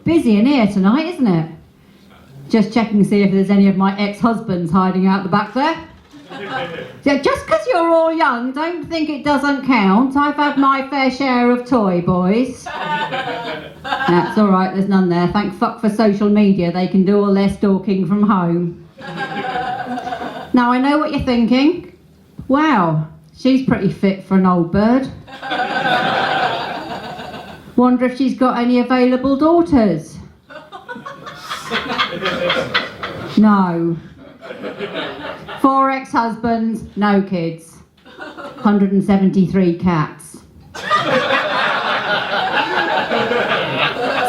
busy in here tonight, isn't it? Just checking to see if there's any of my ex-husbands hiding out the back there. Yeah, just because you're all young, don't think it doesn't count. I've had my fair share of toy boys. That's all right, there's none there. Thank fuck for social media. They can do all their stalking from home. Now, I know what you're thinking. Wow, she's pretty fit for an old bird. Wonder if she's got any available daughters. No. 4 ex-husbands, no kids. 173 cats.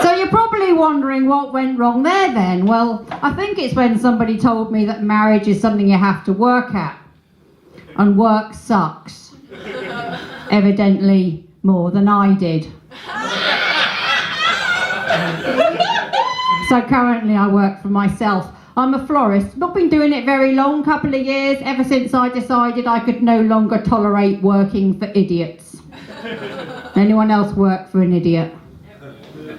So you're probably wondering what went wrong there then. Well, I think it's when somebody told me that marriage is something you have to work at. And work sucks. Evidently more than I did. So currently I work for myself. I'm a florist, not been doing it very long, couple of years, ever since I decided I could no longer tolerate working for idiots. Anyone else work for an idiot?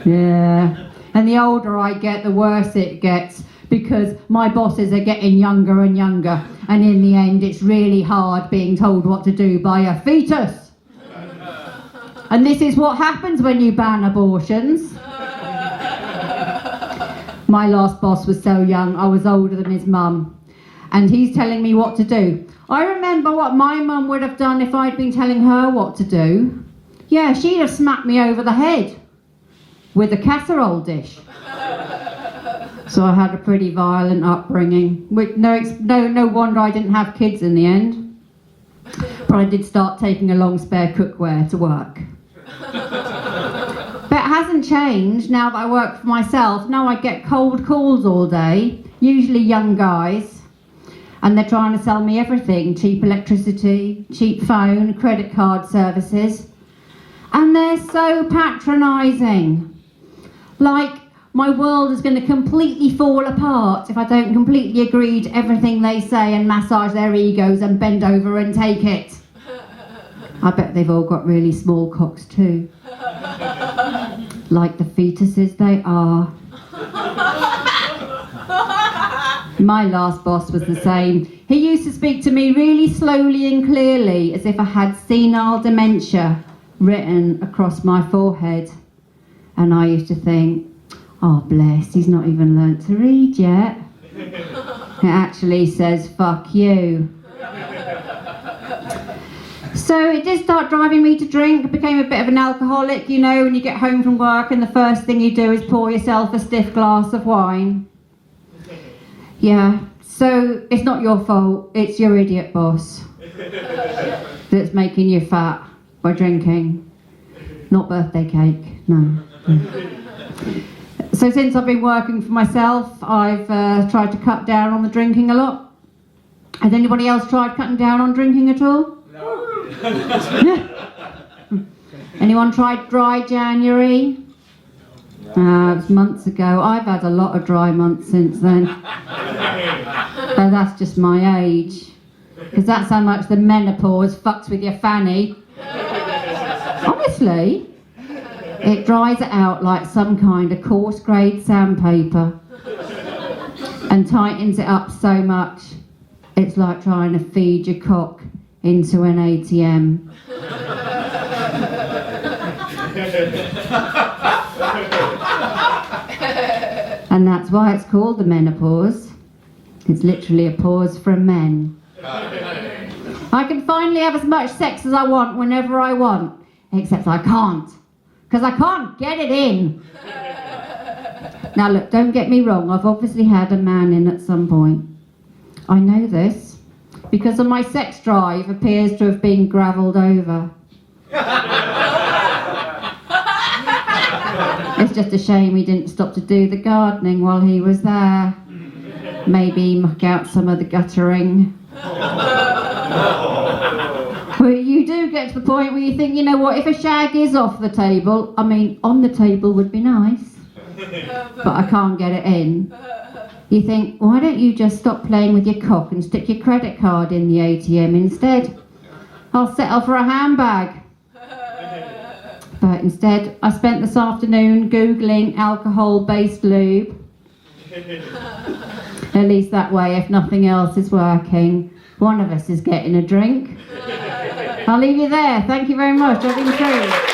Yeah. And the older I get, the worse it gets, because my bosses are getting younger and younger, and in the end it's really hard being told what to do by a fetus. And this is what happens when you ban abortions. My last boss was so young, I was older than his mum. And he's telling me what to do. I remember what my mum would have done if I'd been telling her what to do. Yeah, she'd have smacked me over the head with a casserole dish. So I had a pretty violent upbringing. No wonder I didn't have kids in the end. But I did start taking along spare cookware to work. But it hasn't changed now that I work for myself. Now I get cold calls all day, usually young guys, and they're trying to sell me everything: cheap electricity, cheap phone, credit card services. And they're so patronising. Like my world is going to completely fall apart if I don't completely agree to everything they say and massage their egos and bend over and take it. I bet they've all got really small cocks too. Like the fetuses they are. My last boss was the same. He used to speak to me really slowly and clearly, as if I had senile dementia written across my forehead. And I used to think, oh bless, he's not even learnt to read yet. It actually says, fuck you. So it did start driving me to drink. I became a bit of an alcoholic, you know, when you get home from work and the first thing you do is pour yourself a stiff glass of wine. Yeah, so it's not your fault, it's your idiot boss that's making you fat by drinking. Not birthday cake, no. So since I've been working for myself, I've tried to cut down on the drinking a lot. Has anybody else tried cutting down on drinking at all? Anyone tried dry January? It was months ago. I've had a lot of dry months since then. But that's just my age. Because that's how much the menopause fucks with your fanny. Honestly, it dries it out like some kind of coarse grade sandpaper and tightens it up so much it's like trying to feed your cock into an ATM. And that's why it's called the menopause. It's literally a pause from men. I can finally have as much sex as I want whenever I want, except I can't, because I can't get it in. Now look, don't get me wrong, I've obviously had a man in at some point. I know this, because my sex drive appears to have been gravelled over. It's just a shame he didn't stop to do the gardening while he was there. Maybe muck out some of the guttering. Well, you do get to the point where you think, you know what, if a shag is off the table, I mean, on the table would be nice, but I can't get it in. You think, why don't you just stop playing with your cock and stick your credit card in the ATM instead? I'll settle for a handbag. But instead, I spent this afternoon Googling alcohol-based lube. At least that way, if nothing else is working, one of us is getting a drink. I'll leave you there. Thank you very much. I've been through.